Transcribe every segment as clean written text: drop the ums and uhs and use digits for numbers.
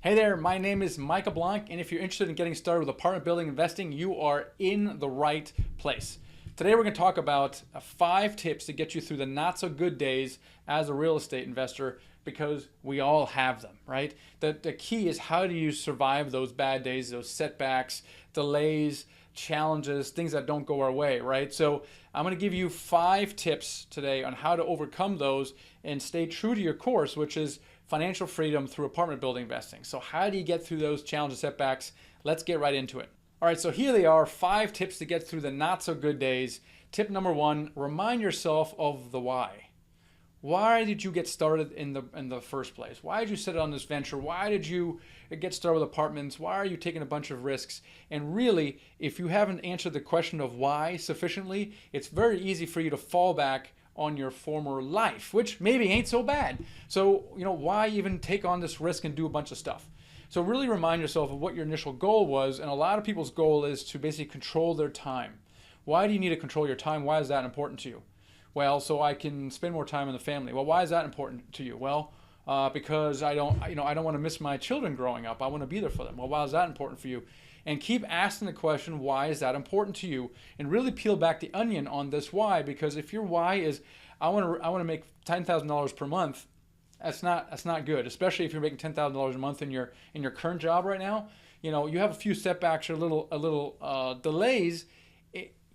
Hey there, my name is Micah Blanc, and if you're interested in getting started with apartment building investing, you are in the right place. Today we're going to talk about 5 tips to get you through the not so good days as a real estate investor, because we all have them, right? The key is, how do you survive those bad days, those setbacks, delays, challenges, things that don't go our way, right? So I'm going to give you 5 tips today on how to overcome those and stay true to your course, which is financial freedom through apartment building investing. So how do you get through those challenges, setbacks? Let's get right into it. All right, so here they are, 5 tips to get through the not so good days. Tip number 1, remind yourself of the why. Why did you get started in the first place? Why did you set on this venture? Why did you get started with apartments? Why are you taking a bunch of risks? And really, if you haven't answered the question of why sufficiently, it's very easy for you to fall back on your former life, which maybe ain't so bad. So, why even take on this risk and do a bunch of stuff? So really remind yourself of what your initial goal was, and a lot of people's goal is to basically control their time. Why do you need to control your time? Why is that important to you? Well, so I can spend more time with the family. Well, why is that important to you? Well, because I don't want to miss my children growing up. I want to be there for them. Well, why is that important for you? And keep asking the question, why is that important to you? And really peel back the onion on this why, because if your why is, I want to make $10,000 per month, that's not good, especially if you're making $10,000 a month in your current job right now. You have a few setbacks or a little delays.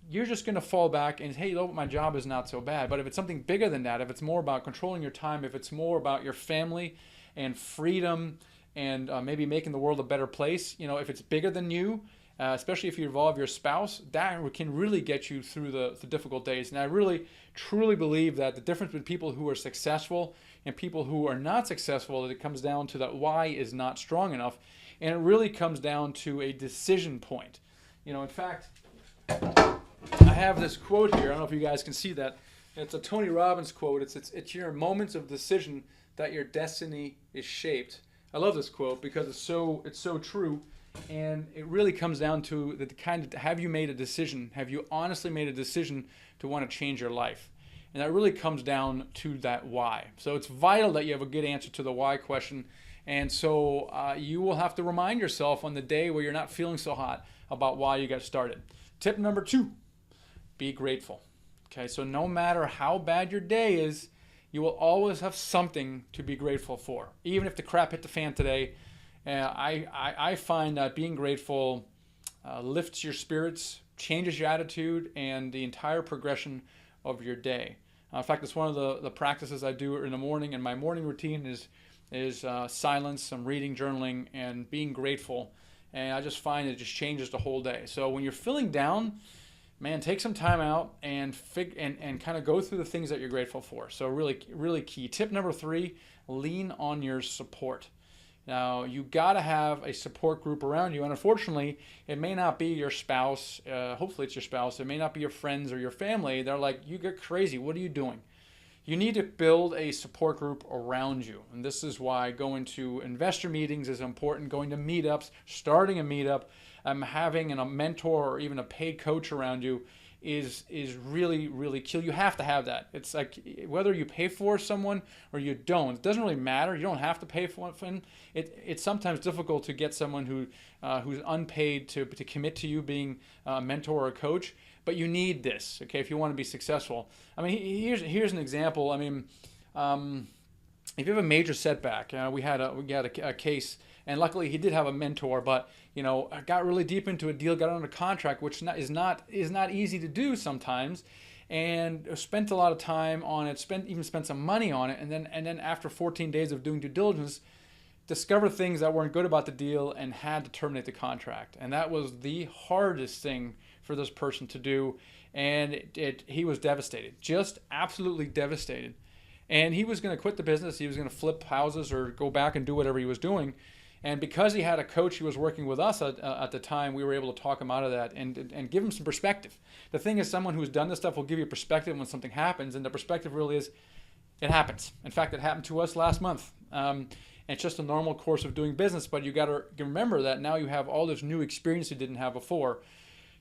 You're just going to fall back and, hey, my job is not so bad. But if it's something bigger than that, if it's more about controlling your time, if it's more about your family and freedom and maybe making the world a better place, if it's bigger than you, especially if you involve your spouse, that can really get you through the difficult days. And I really, truly believe that the difference between people who are successful and people who are not successful, it comes down to that why is not strong enough. And it really comes down to a decision point. In fact, I have this quote here. I don't know if you guys can see that. It's a Tony Robbins quote. It's your moments of decision that your destiny is shaped. I love this quote because it's so true, and it really comes down to the kind of, have you made a decision? Have you honestly made a decision to want to change your life? And that really comes down to that why. So it's vital that you have a good answer to the why question. And so you will have to remind yourself on the day where you're not feeling so hot about why you got started. Tip number 2, be grateful. Okay, so no matter how bad your day is, you will always have something to be grateful for. Even if the crap hit the fan today, I find that being grateful lifts your spirits, changes your attitude, and the entire progression of your day. In fact, it's one of the practices I do in the morning, and my morning routine is silence, some reading, journaling, and being grateful. And I just find it just changes the whole day. So when you're feeling down, man, take some time out and kind of go through the things that you're grateful for. So really, really key. Tip number 3, lean on your support. Now, you got to have a support group around you. And unfortunately, it may not be your spouse. Hopefully it's your spouse. It may not be your friends or your family. They're like, you get crazy. What are you doing? You need to build a support group around you. And this is why going to investor meetings is important, going to meetups, starting a meetup, having a mentor or even a paid coach around you is really, really key. You have to have that. It's like whether you pay for someone or you don't, it doesn't really matter. You don't have to pay for it. It's sometimes difficult to get someone who's unpaid to commit to you being a mentor or a coach. But you need this, okay, if you want to be successful. I mean, here's an example. I mean, if you have a major setback, we had a case, and luckily he did have a mentor, but got really deep into a deal, got under contract, which is not easy to do sometimes, and spent a lot of time on it, spent some money on it, and then after 14 days of doing due diligence, discovered things that weren't good about the deal and had to terminate the contract. And that was the hardest thing for this person to do, and he was devastated, just absolutely devastated. And he was going to quit the business. He was going to flip houses or go back and do whatever he was doing. And because he had a coach who was working with us at the time, we were able to talk him out of that and give him some perspective. The thing is, someone who's done this stuff will give you perspective when something happens, and the perspective really is, it happens. In fact, it happened to us last month. It's just a normal course of doing business, but you got to remember that now you have all this new experience you didn't have before.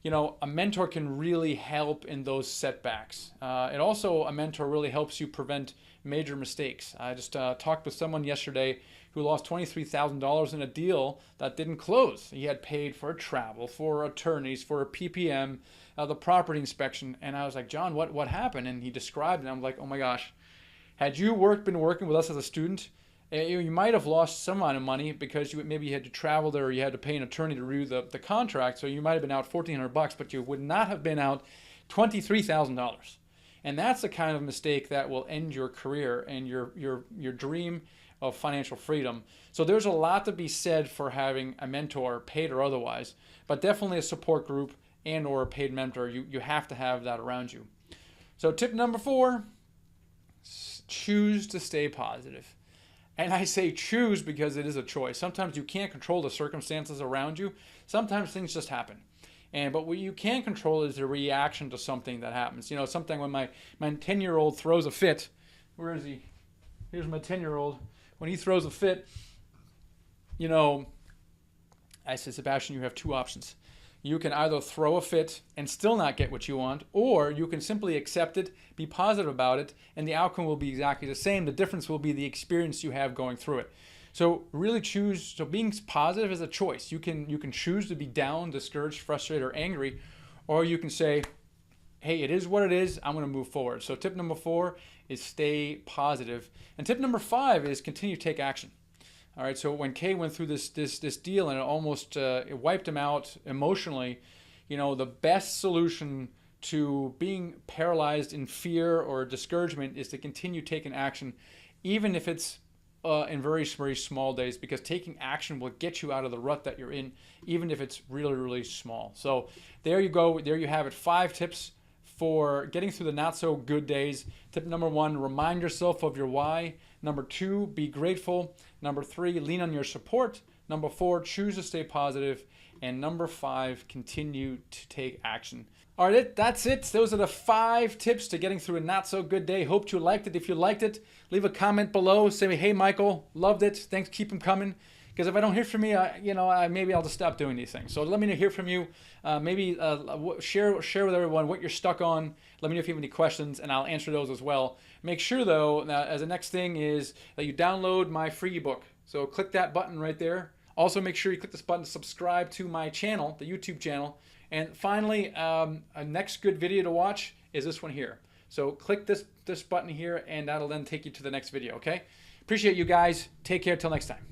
A mentor can really help in those setbacks. A mentor really helps you prevent major mistakes. I just talked with someone yesterday who lost $23,000 in a deal that didn't close. He had paid for travel, for attorneys, for a PPM, the property inspection. And I was like, John, what happened? And he described it. And I'm like, oh my gosh, had you been working with us as a student, you might have lost some amount of money because maybe you had to travel there, or you had to pay an attorney to review the contract. So you might have been out $1,400, but you would not have been out $23,000. And that's the kind of mistake that will end your career and your dream of financial freedom. So there's a lot to be said for having a mentor, paid or otherwise, but definitely a support group and or a paid mentor. You have to have that around you. So tip number 4, choose to stay positive. And I say choose because it is a choice. Sometimes you can't control the circumstances around you. Sometimes things just happen. But what you can control is the reaction to something that happens. You know, something when my 10-year-old throws a fit. Where is he? Here's my 10-year-old. When he throws a fit, you know, I said, Sebastian, you have 2 options. You can either throw a fit and still not get what you want, or you can simply accept it, be positive about it, and the outcome will be exactly the same. The difference will be the experience you have going through it. So really choose. So being positive is a choice. You can choose to be down, discouraged, frustrated, or angry, or you can say, hey, it is what it is. I'm going to move forward. So tip number 4 is stay positive. And tip number 5 is continue to take action. All right, so when Kay went through this deal and it almost it wiped him out emotionally, you know, the best solution to being paralyzed in fear or discouragement is to continue taking action, even if it's in very, very small days, because taking action will get you out of the rut that you're in, even if it's really, really small. So there you go. There you have it. 5 tips for getting through the not so good days. Tip number 1, remind yourself of your why. Number 2, be grateful. Number 3, lean on your support. Number 4, choose to stay positive. And number 5, continue to take action. All right, that's it. Those are the 5 tips to getting through a not so good day. Hope you liked it. If you liked it, leave a comment below. Say, hey, Michael, loved it. Thanks. Keep them coming. Because if I don't hear from you, maybe I'll just stop doing these things. So let me know, hear from you. Maybe share with everyone what you're stuck on. Let me know if you have any questions, and I'll answer those as well. Make sure, though, as the next thing is that you download my free ebook. So click that button right there. Also, make sure you click this button to subscribe to my channel, the YouTube channel. And finally, a next good video to watch is this one here. So click this button here, and that'll then take you to the next video, okay? Appreciate you guys. Take care till next time.